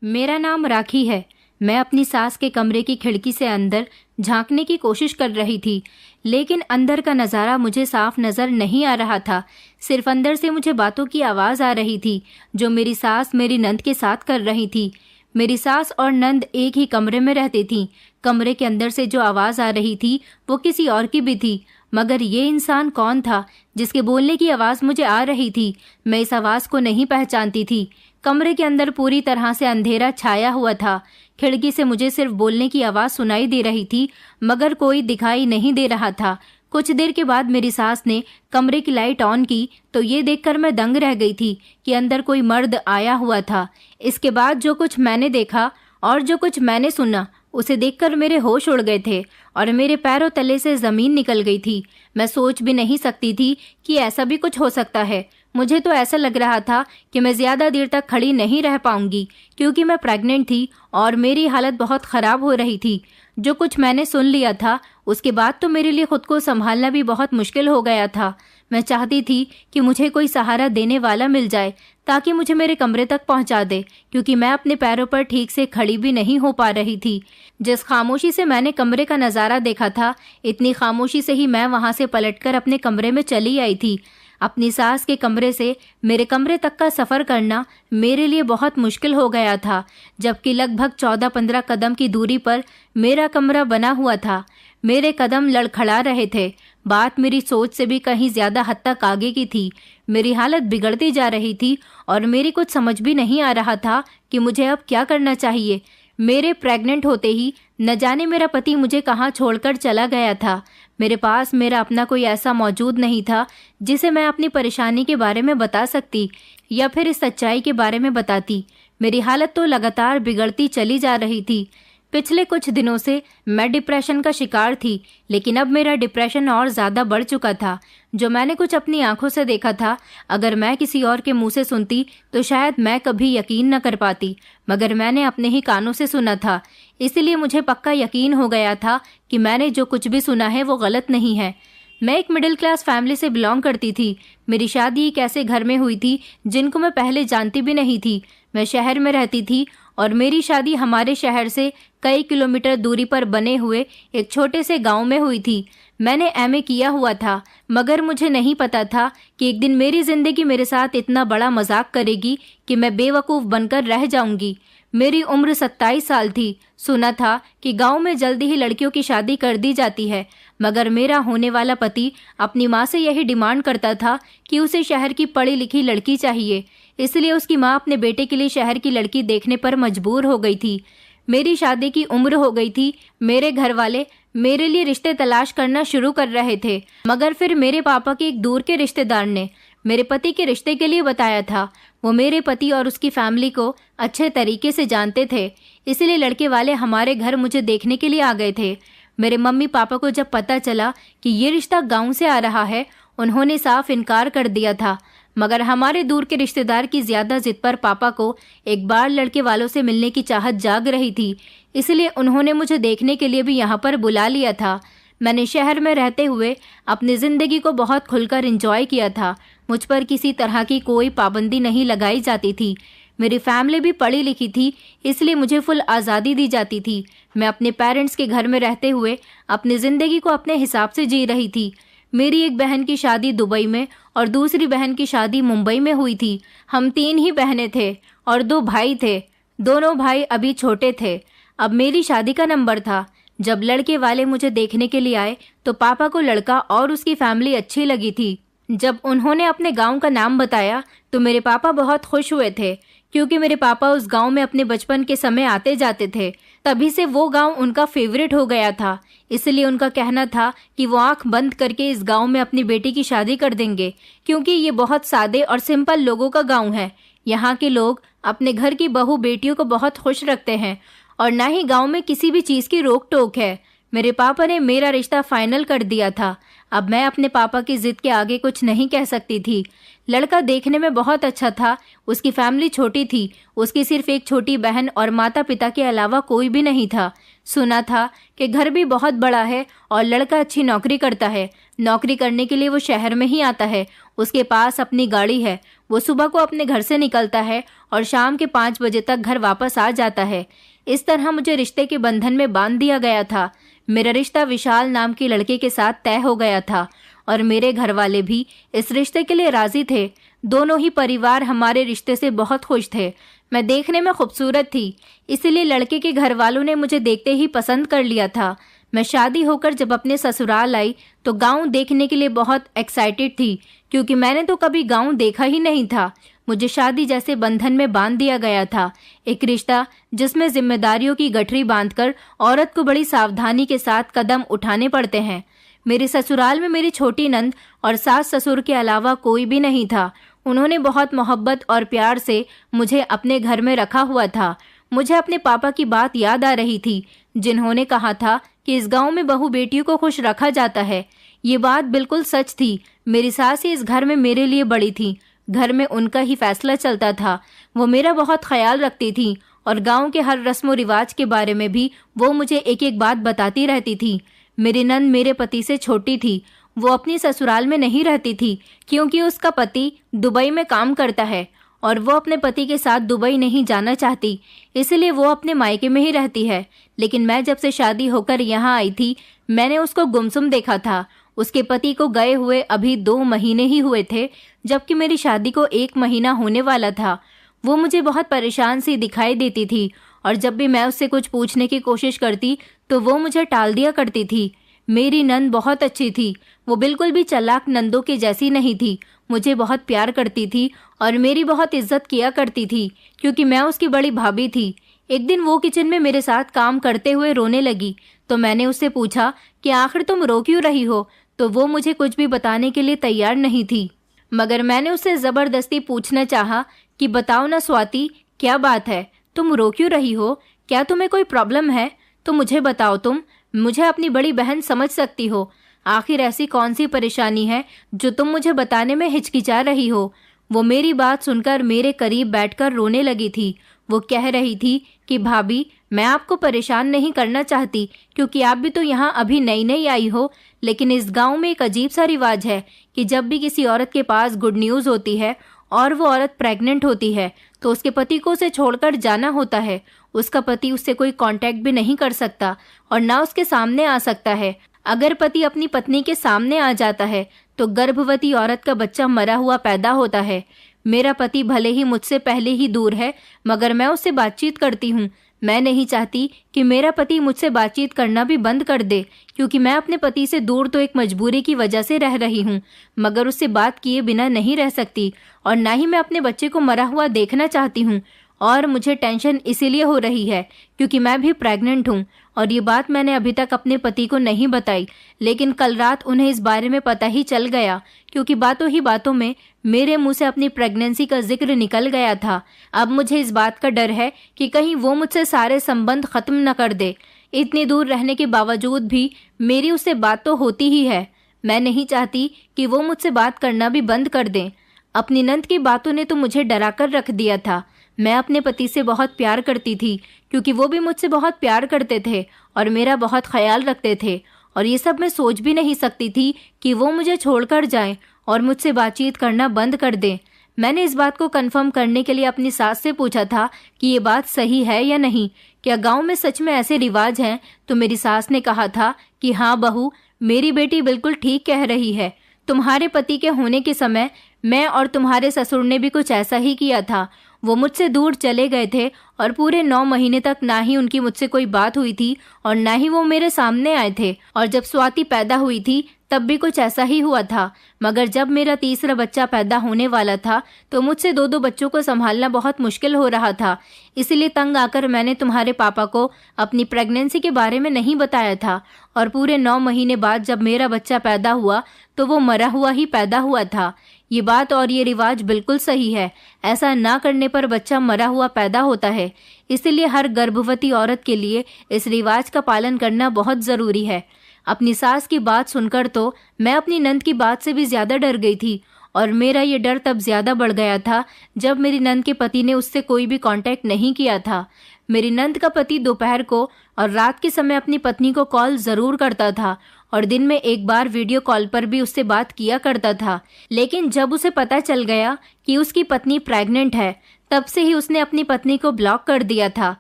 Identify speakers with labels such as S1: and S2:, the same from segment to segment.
S1: मेरा नाम राखी है। मैं अपनी सास के कमरे की खिड़की से अंदर झांकने की कोशिश कर रही थी, लेकिन अंदर का नज़ारा मुझे साफ नज़र नहीं आ रहा था। सिर्फ अंदर से मुझे बातों की आवाज़ आ रही थी जो मेरी सास मेरी नंद के साथ कर रही थी। मेरी सास और नंद एक ही कमरे में रहती थीं। कमरे के अंदर से जो आवाज़ आ रही थी वो किसी और की भी थी, मगर ये इंसान कौन था जिसके बोलने की आवाज़ मुझे आ रही थी? मैं इस आवाज़ को नहीं पहचानती थी। कमरे के अंदर पूरी तरह से अंधेरा छाया हुआ था। खिड़की से मुझे सिर्फ बोलने की आवाज़ सुनाई दे रही थी, मगर कोई दिखाई नहीं दे रहा था। कुछ देर के बाद मेरी सास ने कमरे की लाइट ऑन की तो ये देखकर मैं दंग रह गई थी कि अंदर कोई मर्द आया हुआ था। इसके बाद जो कुछ मैंने देखा और जो कुछ मैंने सुना उसे देखकर मेरे होश उड़ गए थे और मेरे पैरों तले से ज़मीन निकल गई थी। मैं सोच भी नहीं सकती थी कि ऐसा भी कुछ हो सकता है। मुझे तो ऐसा लग रहा था कि मैं ज़्यादा देर तक खड़ी नहीं रह पाऊंगी, क्योंकि मैं प्रेग्नेंट थी और मेरी हालत बहुत ख़राब हो रही थी। जो कुछ मैंने सुन लिया था उसके बाद तो मेरे लिए खुद को संभालना भी बहुत मुश्किल हो गया था। मैं चाहती थी कि मुझे कोई सहारा देने वाला मिल जाए ताकि मुझे मेरे कमरे तक पहुंचा दे, क्योंकि मैं अपने पैरों पर ठीक से खड़ी भी नहीं हो पा रही थी। जिस खामोशी से मैंने कमरे का नज़ारा देखा था, इतनी खामोशी से ही मैं वहां से पलटकर अपने कमरे में चली आई थी। अपनी सास के कमरे से मेरे कमरे तक का सफ़र करना मेरे लिए बहुत मुश्किल हो गया था, जबकि लगभग 14-15 कदम की दूरी पर मेरा कमरा बना हुआ था। मेरे कदम लड़खड़ा रहे थे। बात मेरी सोच से भी कहीं ज़्यादा हद तक आगे की थी। मेरी हालत बिगड़ती जा रही थी और मेरी कुछ समझ भी नहीं आ रहा था कि मुझे अब क्या करना चाहिए। मेरे प्रेग्नेंट होते ही न जाने मेरा पति मुझे कहाँ छोड़कर चला गया था। मेरे पास मेरा अपना कोई ऐसा मौजूद नहीं था जिसे मैं अपनी परेशानी के बारे में बता सकती या फिर इस सच्चाई के बारे में बताती। मेरी हालत तो लगातार बिगड़ती चली जा रही थी। पिछले कुछ दिनों से मैं डिप्रेशन का शिकार थी, लेकिन अब मेरा डिप्रेशन और ज़्यादा बढ़ चुका था। जो मैंने कुछ अपनी आंखों से देखा था, अगर मैं किसी और के मुंह से सुनती तो शायद मैं कभी यकीन न कर पाती, मगर मैंने अपने ही कानों से सुना था। इसलिए मुझे पक्का यकीन हो गया था कि मैंने जो कुछ भी सुना है वो गलत नहीं है। मैं एक मिडिल क्लास फैमिली से बिलोंग करती थी। मेरी शादी एक ऐसे घर में हुई थी जिनको मैं पहले जानती भी नहीं थी। मैं शहर में रहती थी और मेरी शादी हमारे शहर से कई किलोमीटर दूरी पर बने हुए एक छोटे से गांव में हुई थी। मैंने एमए किया हुआ था, मगर मुझे नहीं पता था कि एक दिन मेरी ज़िंदगी मेरे साथ इतना बड़ा मजाक करेगी कि मैं बेवकूफ़ बनकर रह जाऊंगी। मेरी उम्र 27 साल थी। सुना था कि गांव में जल्दी ही लड़कियों की शादी कर दी जाती है, मगर मेरा होने वाला पति अपनी माँ से यही डिमांड करता था कि उसे शहर की पढ़ी लिखी लड़की चाहिए। इसलिए उसकी माँ अपने बेटे के लिए शहर की लड़की देखने पर मजबूर हो गई थी। मेरी शादी की उम्र हो गई थी। मेरे घर वाले मेरे लिए रिश्ते तलाश करना शुरू कर रहे थे, मगर फिर मेरे पापा के एक दूर के रिश्तेदार ने मेरे पति के रिश्ते के लिए बताया था। वो मेरे पति और उसकी फैमिली को अच्छे तरीके से जानते थे, इसलिए लड़के वाले हमारे घर मुझे देखने के लिए आ गए थे। मेरे मम्मी पापा को जब पता चला कि ये रिश्ता गांव से आ रहा है, उन्होंने साफ इनकार कर दिया था, मगर हमारे दूर के रिश्तेदार की ज़्यादा जिद पर पापा को एक बार लड़के वालों से मिलने की चाहत जाग रही थी, इसलिए उन्होंने मुझे देखने के लिए भी यहाँ पर बुला लिया था। मैंने शहर में रहते हुए अपनी ज़िंदगी को बहुत खुलकर एंजॉय किया था। मुझ पर किसी तरह की कोई पाबंदी नहीं लगाई जाती थी। मेरी फैमिली भी पढ़ी लिखी थी, इसलिए मुझे फुल आज़ादी दी जाती थी। मैं अपने पेरेंट्स के घर में रहते हुए अपनी ज़िंदगी को अपने हिसाब से जी रही थी। मेरी एक बहन की शादी दुबई में और दूसरी बहन की शादी मुंबई में हुई थी। हम 3 ही बहनें थे और 2 भाई थे। दोनों भाई अभी छोटे थे। अब मेरी शादी का नंबर था। जब लड़के वाले मुझे देखने के लिए आए तो पापा को लड़का और उसकी फैमिली अच्छी लगी थी। जब उन्होंने अपने गांव का नाम बताया तो मेरे पापा बहुत खुश हुए थे, क्योंकि मेरे पापा उस गांव में अपने बचपन के समय आते जाते थे। तभी से वो गांव उनका फेवरेट हो गया था। इसलिए उनका कहना था कि वो आंख बंद करके इस गांव में अपनी बेटी की शादी कर देंगे, क्योंकि ये बहुत सादे और सिंपल लोगों का गांव है। यहाँ के लोग अपने घर की बहू बेटियों को बहुत खुश रखते हैं और ना ही गांव में किसी भी चीज़ की रोक टोक है। मेरे पापा ने मेरा रिश्ता फाइनल कर दिया था। अब मैं अपने पापा की जिद के आगे कुछ नहीं कह सकती थी। लड़का देखने में बहुत अच्छा था। उसकी फैमिली छोटी थी। उसकी सिर्फ एक छोटी बहन और माता पिता के अलावा कोई भी नहीं था। सुना था कि घर भी बहुत बड़ा है और लड़का अच्छी नौकरी करता है, नौकरी करने के लिए वो शहर में ही आता है। उसके पास अपनी गाड़ी है। वो सुबह को अपने घर से निकलता है और शाम के 5 बजे तक घर वापस आ जाता है। इस तरह मुझे रिश्ते के बंधन में बांध दिया गया था। मेरा रिश्ता विशाल नाम के लड़के के साथ तय हो गया था और मेरे घर वाले भी इस रिश्ते के लिए राजी थे। दोनों ही परिवार हमारे रिश्ते से बहुत खुश थे। मैं देखने में खूबसूरत थी, इसलिए लड़के के घर वालों ने मुझे देखते ही पसंद कर लिया था। मैं शादी होकर जब अपने ससुराल आई तो गांव देखने के लिए बहुत एक्साइटेड थी, क्योंकि मैंने तो कभी गांव देखा ही नहीं था। मुझे शादी जैसे बंधन में बांध दिया गया था, एक रिश्ता जिसमें जिम्मेदारियों की गठरी बांधकर औरत को बड़ी सावधानी के साथ कदम उठाने पड़ते हैं। मेरे ससुराल में मेरी छोटी नंद और सास ससुर के अलावा कोई भी नहीं था। उन्होंने बहुत मोहब्बत और प्यार से मुझे अपने घर में रखा हुआ था। मुझे अपने पापा की बात याद आ रही थी, जिन्होंने कहा था कि इस गांव में बहू बेटियों को खुश रखा जाता है। ये बात बिल्कुल सच थी। मेरी सास ही इस घर में मेरे लिए बड़ी थी। घर में उनका ही फैसला चलता था। वो मेरा बहुत ख्याल रखती थी और गांव के हर रस्म रिवाज के बारे में भी वो मुझे एक एक बात बताती रहती थी। मेरी नंद मेरे पति से छोटी थी। वो अपनी ससुराल में नहीं रहती थी, क्योंकि उसका पति दुबई में काम करता है और वो अपने पति के साथ दुबई नहीं जाना चाहती, इसलिए वो अपने मायके में ही रहती है। लेकिन मैं जब से शादी होकर यहाँ आई थी, मैंने उसको गुमसुम देखा था। उसके पति को गए हुए अभी 2 महीने ही हुए थे, जबकि मेरी शादी को 1 महीना होने वाला था। वो मुझे बहुत परेशान सी दिखाई देती थी और जब भी मैं उससे कुछ पूछने की कोशिश करती तो वो मुझे टाल दिया करती थी। मेरी नंद बहुत अच्छी थी। वो बिल्कुल भी चालाक नंदों की जैसी नहीं थी। मुझे बहुत प्यार करती थी और मेरी बहुत इज्जत किया करती थी, क्योंकि मैं उसकी बड़ी भाभी थी। एक दिन वो किचन में मेरे साथ काम करते हुए रोने लगी, तो मैंने उससे पूछा कि आखिर तुम रो क्यों रही हो, तो वो मुझे कुछ भी बताने के लिए तैयार नहीं थी। मगर मैंने उससे ज़बरदस्ती पूछना चाहा कि बताओ ना स्वाति, क्या बात है, तुम रो क्यों रही हो? क्या तुम्हें कोई प्रॉब्लम है? तो मुझे बताओ, तुम मुझे अपनी बड़ी बहन समझ सकती हो। आखिर ऐसी कौन सी परेशानी है जो तुम मुझे बताने में हिचकिचा रही हो? वो मेरी बात सुनकर मेरे करीब बैठकर रोने लगी थी। वो कह रही थी कि भाभी, मैं आपको परेशान नहीं करना चाहती, क्योंकि आप भी तो यहाँ अभी नई नई आई हो। लेकिन इस गांव में एक अजीब सा रिवाज है कि जब भी किसी औरत के पास गुड न्यूज़ होती है और वो औरत प्रेग्नेंट होती है, तो उसके पति को उसे छोड़कर जाना होता है। उसका पति उससे कोई कांटेक्ट भी नहीं कर सकता और ना उसके सामने आ सकता है। अगर पति अपनी पत्नी के सामने आ जाता है तो गर्भवती औरत का बच्चा मरा हुआ पैदा होता है। मेरा पति भले ही मुझसे पहले ही दूर है, मगर मैं उससे बातचीत करती हूँ। मैं नहीं चाहती कि मेरा पति मुझसे बातचीत करना भी बंद कर दे, क्योंकि मैं अपने पति से दूर तो एक मजबूरी की वजह से रह रही हूँ, मगर उससे बात किए बिना नहीं रह सकती और ना ही मैं अपने बच्चे को मरा हुआ देखना चाहती हूँ। और मुझे टेंशन इसीलिए हो रही है क्योंकि मैं भी प्रेग्नेंट हूँ और ये बात मैंने अभी तक अपने पति को नहीं बताई, लेकिन कल रात उन्हें इस बारे में पता ही चल गया, क्योंकि बातों ही बातों में मेरे मुंह से अपनी प्रेगनेंसी का जिक्र निकल गया था। अब मुझे इस बात का डर है कि कहीं वो मुझसे सारे संबंध खत्म न कर दे। इतनी दूर रहने के बावजूद भी मेरी उससे बात तो होती ही है। मैं नहीं चाहती कि वो मुझसे बात करना भी बंद कर दें। अपनी नंद की बातों ने तो मुझे डरा कर रख दिया था। मैं अपने पति से बहुत प्यार करती थी, क्योंकि वो भी मुझसे बहुत प्यार करते थे और मेरा बहुत ख्याल रखते थे, और ये सब मैं सोच भी नहीं सकती थी कि वो मुझे छोड़कर जाएं और मुझसे बातचीत करना बंद कर दें। मैंने इस बात को कंफर्म करने के लिए अपनी सास से पूछा था कि ये बात सही है या नहीं, क्या गांव में सच में ऐसे रिवाज हैं? तो मेरी सास ने कहा था कि हाँ बहू, मेरी बेटी बिल्कुल ठीक कह रही है। तुम्हारे पति के होने के समय मैं और तुम्हारे ससुर ने भी कुछ ऐसा ही किया था। वो मुझसे दूर चले गए थे और पूरे 9 महीने तक ना ही उनकी मुझसे कोई बात हुई थी और ना ही वो मेरे सामने आए थे। और जब स्वाति पैदा हुई थी तब भी कुछ ऐसा ही हुआ था, मगर जब मेरा तीसरा बच्चा पैदा होने वाला था तो मुझसे 2-2 बच्चों को संभालना बहुत मुश्किल हो रहा था। इसलिए तंग आकर मैंने तुम्हारे पापा को अपनी प्रेगनेंसी के बारे में नहीं बताया था, और पूरे 9 महीने बाद जब मेरा बच्चा पैदा हुआ तो वो मरा हुआ ही पैदा हुआ था। ये बात और ये रिवाज बिल्कुल सही है। ऐसा ना करने पर बच्चा मरा हुआ पैदा होता है। इसलिए हर गर्भवती औरत के लिए इस रिवाज का पालन करना बहुत ज़रूरी है। अपनी सास की बात सुनकर तो मैं अपनी नंद की बात से भी ज़्यादा डर गई थी, और मेरा ये डर तब ज़्यादा बढ़ गया था जब मेरी नंद के पति ने उससे कोई भी कांटेक्ट नहीं किया था। मेरी नंद का पति दोपहर को और रात के समय अपनी पत्नी को कॉल ज़रूर करता था और दिन में एक बार वीडियो कॉल पर भी उससे बात किया करता था। लेकिन जब उसे पता चल गया कि उसकी पत्नी प्रेग्नेंट है, तब से ही उसने अपनी पत्नी को ब्लॉक कर दिया था।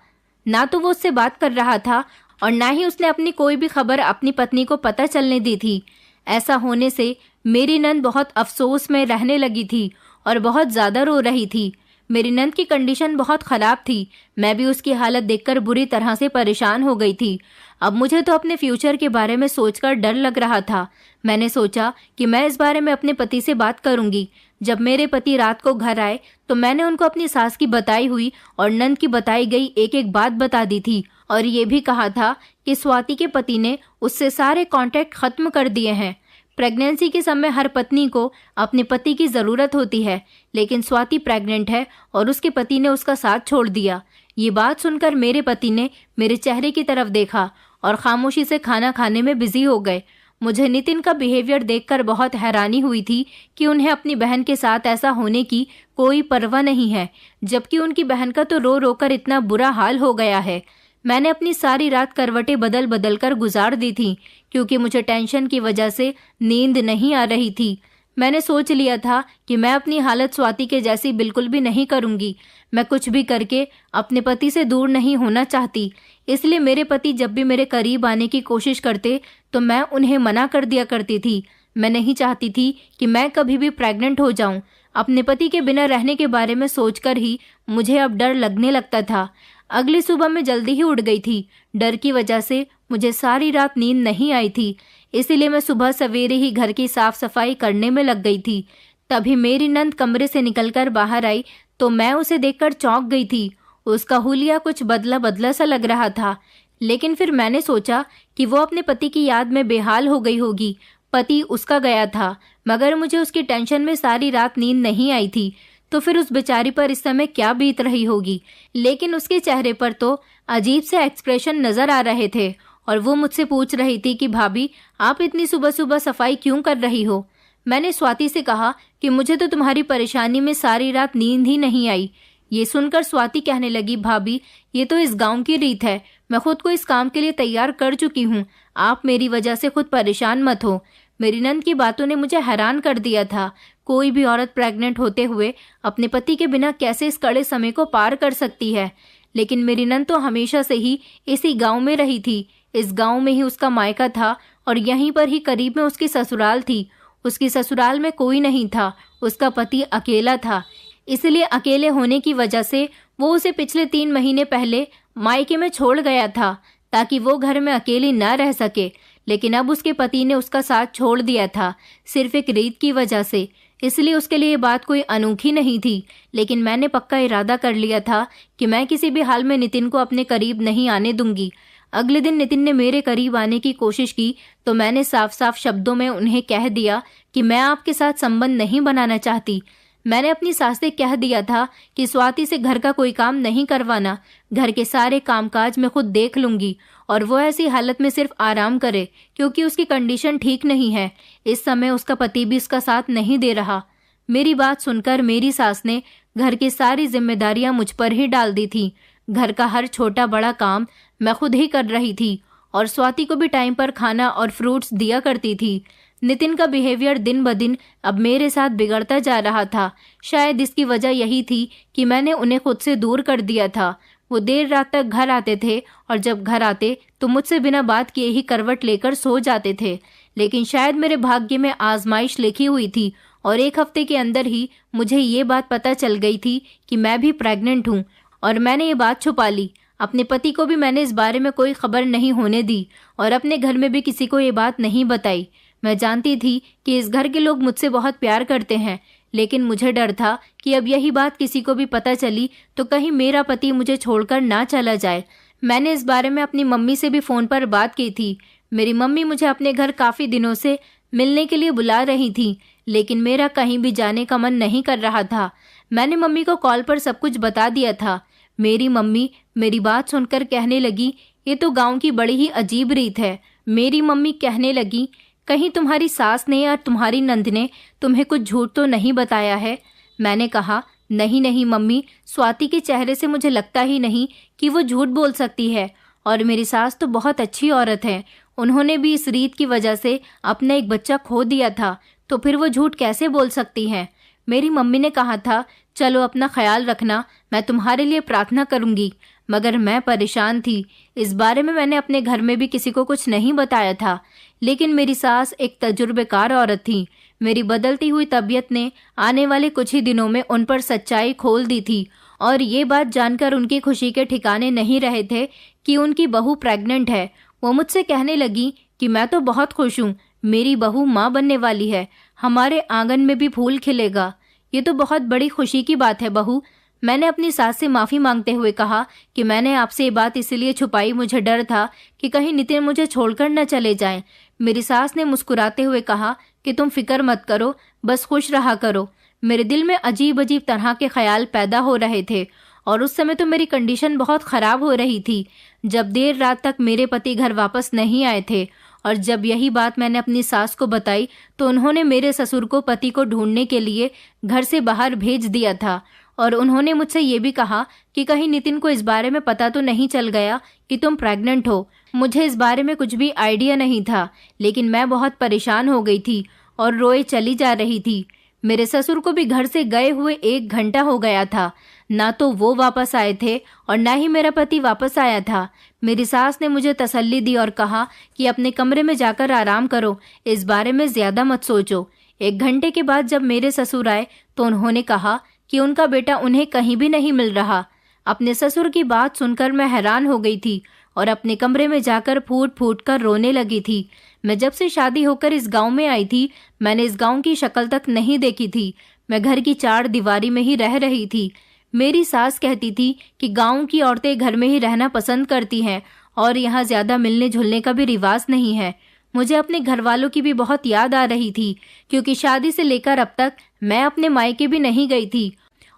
S1: ना तो वो उससे बात कर रहा था और ना ही उसने अपनी कोई भी खबर अपनी पत्नी को पता चलने दी थी। ऐसा होने से मेरी नंद बहुत अफसोस में रहने लगी थी और बहुत ज़्यादा रो रही थी। मेरी नंद की कंडीशन बहुत ख़राब थी। मैं भी उसकी हालत देखकर बुरी तरह से परेशान हो गई थी। अब मुझे तो अपने फ्यूचर के बारे में सोचकर डर लग रहा था। मैंने सोचा कि मैं इस बारे में अपने पति से बात करूंगी। जब मेरे पति रात को घर आए तो मैंने उनको अपनी सास की बताई हुई और नंद की बताई गई एक एक बात बता दी थी और ये भी कहा था कि स्वाति के पति ने उससे सारे कॉन्टैक्ट खत्म कर दिए हैं। प्रेगनेंसी के समय हर पत्नी को अपने पति की ज़रूरत होती है, लेकिन स्वाति प्रेग्नेंट है और उसके पति ने उसका साथ छोड़ दिया। ये बात सुनकर मेरे पति ने मेरे चेहरे की तरफ देखा और खामोशी से खाना खाने में बिजी हो गए। मुझे नितिन का बिहेवियर देखकर बहुत हैरानी हुई थी कि उन्हें अपनी बहन के साथ ऐसा होने की कोई परवाह नहीं है, जबकि उनकी बहन का तो रो रो कर इतना बुरा हाल हो गया है। मैंने अपनी सारी रात करवटें बदल बदल कर गुजार दी थी, क्योंकि मुझे टेंशन की वजह से नींद नहीं आ रही थी। मैंने सोच लिया था कि मैं अपनी हालत स्वाति के जैसी बिल्कुल भी नहीं करूंगी। मैं कुछ भी करके अपने पति से दूर नहीं होना चाहती। इसलिए मेरे पति जब भी मेरे करीब आने की कोशिश करते तो मैं उन्हें मना कर दिया करती थी। मैं नहीं चाहती थी कि मैं कभी भी प्रेग्नेंट हो जाऊं। अपने पति के बिना रहने के बारे में सोचकर ही मुझे अब डर लगने लगता था। अगली सुबह मैं जल्दी ही उठ गई थी। डर की वजह से मुझे सारी रात नींद नहीं आई थी, इसीलिए मैं सुबह सवेरे ही घर की साफ सफाई करने में लग गई थी। तभी मेरी नंद कमरे से निकलकर बाहर आई तो मैं उसे देखकर चौंक गई थी। उसका हुलिया कुछ बदला बदला सा लग रहा था, लेकिन फिर मैंने सोचा कि वो अपने पति की याद में बेहाल हो गई होगी। पति उसका गया था, मगर मुझे उसकी टेंशन में सारी रात नींद नहीं आई थी। तो फिर उस बेचारी पर इस समय क्या बीत रही होगी। लेकिन उसके चेहरे पर तो अजीब से एक्सप्रेशन नजर आ रहे थे और वो मुझसे पूछ रही थी कि भाभी, आप इतनी सुबह सुबह सफाई क्यों कर रही हो। मैंने स्वाति से कहा कि मुझे तो तुम्हारी परेशानी में सारी रात नींद ही नहीं आई। ये सुनकर स्वाति कहने लगी, भाभी, ये तो इस गांव की रीत है। मैं खुद को इस काम के लिए तैयार कर चुकी हूँ। आप मेरी वजह से खुद परेशान मत हो। मेरी नंद की बातों ने मुझे हैरान कर दिया था। कोई भी औरत प्रेग्नेंट होते हुए अपने पति के बिना कैसे इस कड़े समय को पार कर सकती है। लेकिन मेरी नंद तो हमेशा से ही इसी गांव में रही थी। इस गांव में ही उसका मायका था और यहीं पर ही करीब में उसकी ससुराल थी। उसकी ससुराल में कोई नहीं था, उसका पति अकेला था। इसलिए अकेले होने की वजह से वो उसे पिछले 3 महीने पहले मायके में छोड़ गया था, ताकि वो घर में अकेली न रह सके। लेकिन अब उसके पति ने उसका साथ छोड़ दिया था, सिर्फ एक रीत की वजह से। इसलिए उसके लिए ये बात कोई अनोखी नहीं थी। लेकिन मैंने पक्का इरादा कर लिया था कि मैं किसी भी हाल में नितिन को अपने करीब नहीं आने दूंगी। अगले दिन नितिन ने मेरे करीब आने की कोशिश की तो मैंने साफ साफ शब्दों में उन्हें कह दिया कि मैं आपके साथ संबंध नहीं बनाना चाहती। मैंने अपनी सास से कह दिया था कि स्वाति से घर का कोई काम नहीं करवाना, घर के सारे कामकाज मैं खुद देख लूंगी और वो ऐसी हालत में सिर्फ आराम करे, क्योंकि उसकी कंडीशन ठीक नहीं है। इस समय उसका पति भी उसका साथ नहीं दे रहा। मेरी बात सुनकर मेरी सास ने घर की सारी जिम्मेदारियां मुझ पर ही डाल दी थी। घर का हर छोटा बड़ा काम मैं खुद ही कर रही थी और स्वाति को भी टाइम पर खाना और फ्रूट्स दिया करती थी। नितिन का बिहेवियर दिन ब दिन अब मेरे साथ बिगड़ता जा रहा था। शायद इसकी वजह यही थी कि मैंने उन्हें खुद से दूर कर दिया था। वो देर रात तक घर आते थे और जब घर आते तो मुझसे बिना बात किए ही करवट लेकर सो जाते थे। लेकिन शायद मेरे भाग्य में आजमाइश लिखी हुई थी और 1 हफ्ते के अंदर ही मुझे ये बात पता चल गई थी कि मैं भी प्रेग्नेंट हूँ और मैंने ये बात छुपा ली। अपने पति को भी मैंने इस बारे में कोई खबर नहीं होने दी और अपने घर में भी किसी को ये बात नहीं बताई। मैं जानती थी कि इस घर के लोग मुझसे बहुत प्यार करते हैं, लेकिन मुझे डर था कि अब यही बात किसी को भी पता चली तो कहीं मेरा पति मुझे छोड़कर ना चला जाए। मैंने इस बारे में अपनी मम्मी से भी फ़ोन पर बात की थी। मेरी मम्मी मुझे अपने घर काफ़ी दिनों से मिलने के लिए बुला रही थी, लेकिन मेरा कहीं भी जाने का मन नहीं कर रहा था। मैंने मम्मी को कॉल पर सब कुछ बता दिया था। मेरी मम्मी मेरी बात सुनकर कहने लगी, ये तो गाँव की बड़ी ही अजीब रीत है। मेरी मम्मी कहने लगी, कहीं तुम्हारी सास ने या तुम्हारी नंद ने तुम्हें कुछ झूठ तो नहीं बताया है। मैंने कहा, नहीं नहीं मम्मी, स्वाति के चेहरे से मुझे लगता ही नहीं कि वो झूठ बोल सकती है और मेरी सास तो बहुत अच्छी औरत है। उन्होंने भी इस रीत की वजह से अपना एक बच्चा खो दिया था, तो फिर वो झूठ कैसे बोल सकती हैं। मेरी मम्मी ने कहा था, चलो अपना ख्याल रखना, मैं तुम्हारे लिए प्रार्थना करूंगी। मगर मैं परेशान थी। इस बारे में मैंने अपने घर में भी किसी को कुछ नहीं बताया था। लेकिन मेरी सास एक तजुर्बेकार औरत थी। मेरी बदलती हुई तबीयत ने आने वाले कुछ ही दिनों में उन पर सच्चाई खोल दी थी, और ये बात जानकर उनकी खुशी के ठिकाने नहीं रहे थे कि उनकी बहू प्रेग्नेंट है। वो मुझसे कहने लगी कि मैं तो बहुत खुश हूँ, मेरी बहू माँ बनने वाली है, हमारे आंगन में भी फूल खिलेगा। ये तो बहुत बड़ी खुशी की बात है बहू। मैंने अपनी सास से माफ़ी मांगते हुए कहा कि मैंने आपसे ये बात इसलिए छुपाई, मुझे डर था कि कहीं नितिन मुझे छोड़कर न चले जाएं। मेरी सास ने मुस्कुराते हुए कहा कि तुम फिक्र मत करो, बस खुश रहा करो। मेरे दिल में अजीब अजीब तरह के ख्याल पैदा हो रहे थे, और उस समय तो मेरी कंडीशन बहुत ख़राब हो रही थी। जब देर रात तक मेरे पति घर वापस नहीं आए थे, और जब यही बात मैंने अपनी सास को बताई तो उन्होंने मेरे ससुर को पति को ढूंढने के लिए घर से बाहर भेज दिया था। और उन्होंने मुझसे ये भी कहा कि कहीं नितिन को इस बारे में पता तो नहीं चल गया कि तुम प्रेग्नेंट हो। मुझे इस बारे में कुछ भी आइडिया नहीं था, लेकिन मैं बहुत परेशान हो गई थी और रोए चली जा रही थी। मेरे ससुर को भी घर से गए हुए 1 घंटा हो गया था। ना तो वो वापस आए थे और ना ही मेरा पति वापस आया था। मेरी सास ने मुझे तसल्ली दी और कहा कि अपने कमरे में जाकर आराम करो, इस बारे में ज्यादा मत सोचो। 1 घंटे के बाद जब मेरे ससुर आए तो उन्होंने कहा कि उनका बेटा उन्हें कहीं भी नहीं मिल रहा। अपने ससुर की बात सुनकर मैं हैरान हो गई थी और अपने कमरे में जाकर फूट फूट कर रोने लगी थी। मैं जब से शादी होकर इस गांव में आई थी, मैंने इस गांव की शक्ल तक नहीं देखी थी। मैं घर की 4 दीवारी में ही रह रही थी। मेरी सास कहती थी कि गांव की औरतें घर में ही रहना पसंद करती हैं और यहाँ ज्यादा मिलने जुलने का भी रिवाज नहीं है। मुझे अपने घर वालों की भी बहुत याद आ रही थी, क्योंकि शादी से लेकर अब तक मैं अपने मायके भी नहीं गई थी,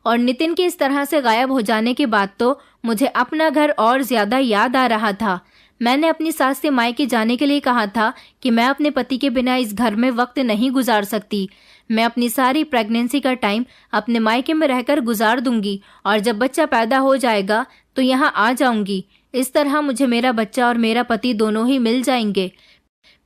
S1: और नितिन के इस तरह से गायब हो जाने के बाद तो मुझे अपना घर और ज्यादा याद आ रहा था। मैंने अपनी सास से मायके जाने के लिए कहा था कि मैं अपने पति के बिना इस घर में वक्त नहीं गुजार सकती। मैं अपनी सारी प्रेगनेंसी का टाइम अपने मायके में रहकर गुजार दूंगी, और जब बच्चा पैदा हो जाएगा तो यहाँ आ जाऊंगी। इस तरह मुझे मेरा बच्चा और मेरा पति दोनों ही मिल जाएंगे।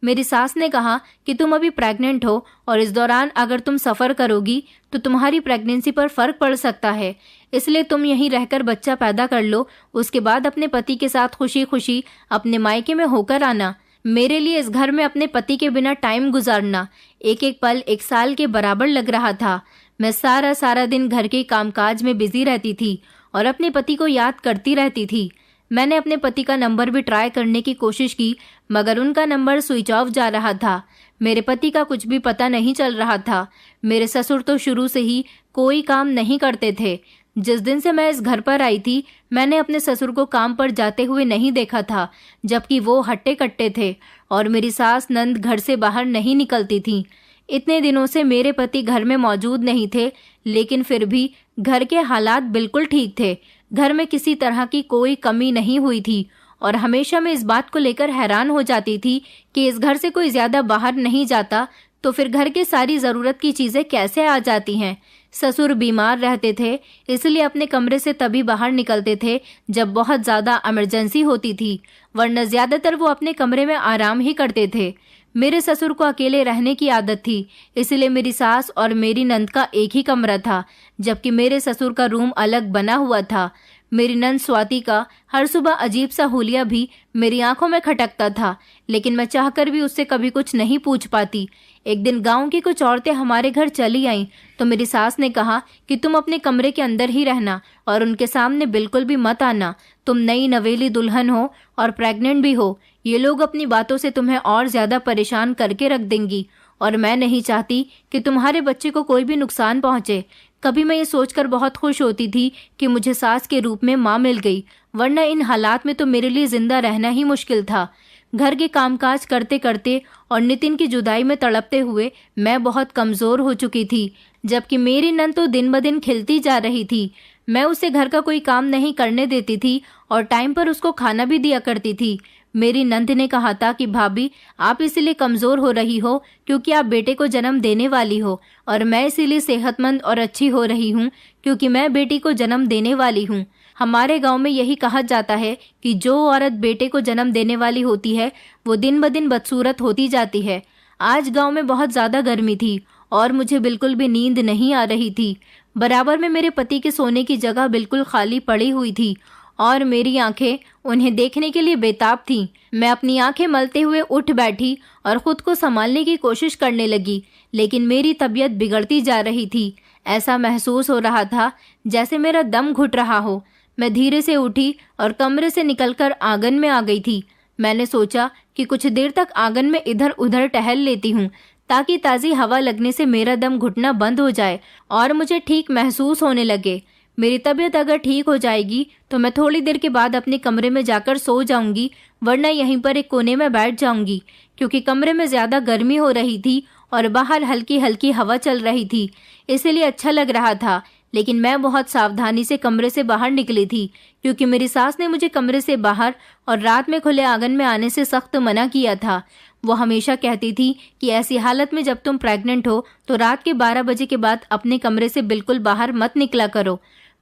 S1: मेरी सास ने कहा कि तुम अभी प्रेग्नेंट हो और इस दौरान अगर तुम सफ़र करोगी तो तुम्हारी प्रेगनेंसी पर फर्क पड़ सकता है, इसलिए तुम यहीं रहकर बच्चा पैदा कर लो। उसके बाद अपने पति के साथ खुशी खुशी अपने मायके में होकर आना। मेरे लिए इस घर में अपने पति के बिना टाइम गुजारना एक एक पल 1 साल के बराबर लग रहा था। मैं सारा दिन घर के कामकाज में बिजी रहती थी और अपने पति को याद करती रहती थी। मैंने अपने पति का नंबर भी ट्राई करने की कोशिश की, मगर उनका नंबर स्विच ऑफ जा रहा था। मेरे पति का कुछ भी पता नहीं चल रहा था। मेरे ससुर तो शुरू से ही कोई काम नहीं करते थे। जिस दिन से मैं इस घर पर आई थी, मैंने अपने ससुर को काम पर जाते हुए नहीं देखा था, जबकि वो हट्टे कट्टे थे और मेरी सास नंद घर से बाहर नहीं निकलती थी। इतने दिनों से मेरे पति घर में मौजूद नहीं थे, लेकिन फिर भी घर के हालात बिल्कुल ठीक थे। घर में किसी तरह की कोई कमी नहीं हुई थी, और हमेशा मैं इस बात को लेकर हैरान हो जाती थी कि इस घर से कोई ज्यादा बाहर नहीं जाता तो फिर घर के सारी ज़रूरत की चीज़ें कैसे आ जाती हैं। ससुर बीमार रहते थे, इसलिए अपने कमरे से तभी बाहर निकलते थे जब बहुत ज़्यादा इमरजेंसी होती थी, वरना ज़्यादातर वो अपने कमरे में आराम ही करते थे। मेरे ससुर को अकेले रहने की आदत थी, इसलिए मेरी सास और मेरी नंद का एक ही कमरा था, जबकि मेरे ससुर का रूम अलग बना हुआ था। मेरी नंद स्वाति का हर सुबह अजीब सा हुलिया भी मेरी आंखों में खटकता था, लेकिन मैं चाहकर भी उससे कभी कुछ नहीं पूछ पाती। एक दिन गांव की कुछ औरतें हमारे घर चली आईं तो मेरी सास ने कहा कि तुम अपने कमरे के अंदर ही रहना और उनके सामने बिल्कुल भी मत आना। तुम नई नवेली दुल्हन हो और प्रेग्नेंट भी हो, ये लोग अपनी बातों से तुम्हें और ज्यादा परेशान करके रख देंगी, और मैं नहीं चाहती कि तुम्हारे बच्चे को कोई भी नुकसान पहुंचे। कभी मैं ये सोचकर बहुत खुश होती थी कि मुझे सास के रूप में माँ मिल गई, वरना इन हालात में तो मेरे लिए जिंदा रहना ही मुश्किल था। घर के कामकाज करते करते और नितिन की जुदाई में तड़पते हुए मैं बहुत कमज़ोर हो चुकी थी, जबकि मेरी नंद तो दिन ब दिन खिलती जा रही थी। मैं उसे घर का कोई काम नहीं करने देती थी और टाइम पर उसको खाना भी दिया करती थी। मेरी नंद ने कहा था कि भाभी, आप इसीलिए कमज़ोर हो रही हो क्योंकि आप बेटे को जन्म देने वाली हो, और मैं इसीलिए सेहतमंद और अच्छी हो रही हूँ क्योंकि मैं बेटी को जन्म देने वाली हूँ। हमारे गांव में यही कहा जाता है कि जो औरत बेटे को जन्म देने वाली होती है वो दिन ब दिन बदसूरत होती जाती है। आज गांव में बहुत ज़्यादा गर्मी थी और मुझे बिल्कुल भी नींद नहीं आ रही थी। बराबर में मेरे पति के सोने की जगह बिल्कुल खाली पड़ी हुई थी और मेरी आंखें उन्हें देखने के लिए बेताब थीं। मैं अपनी आंखें मलते हुए उठ बैठी और खुद को संभालने की कोशिश करने लगी, लेकिन मेरी तबीयत बिगड़ती जा रही थी। ऐसा महसूस हो रहा था जैसे मेरा दम घुट रहा हो। मैं धीरे से उठी और कमरे से निकलकर आंगन में आ गई थी। मैंने सोचा कि कुछ देर तक आंगन में इधर उधर टहल लेती हूँ ताकि ताज़ी हवा लगने से मेरा दम घुटना बंद हो जाए और मुझे ठीक महसूस होने लगे। मेरी तबीयत अगर ठीक हो जाएगी तो मैं थोड़ी देर के बाद अपने कमरे में जाकर सो जाऊंगी, वरना यहीं पर एक कोने में बैठ जाऊंगी, क्योंकि कमरे में ज़्यादा गर्मी हो रही थी और बाहर हल्की हल्की हवा चल रही थी, इसलिए अच्छा लग रहा था। लेकिन मैं बहुत सावधानी से कमरे से बाहर निकली थी, क्योंकि मेरी सास ने मुझे कमरे से बाहर और रात में खुले आंगन में आने से सख्त मना किया था। वो हमेशा कहती थी कि ऐसी हालत में जब तुम प्रेग्नेंट हो तो रात के 12 बजे के बाद अपने कमरे से बिल्कुल बाहर मत निकला करो।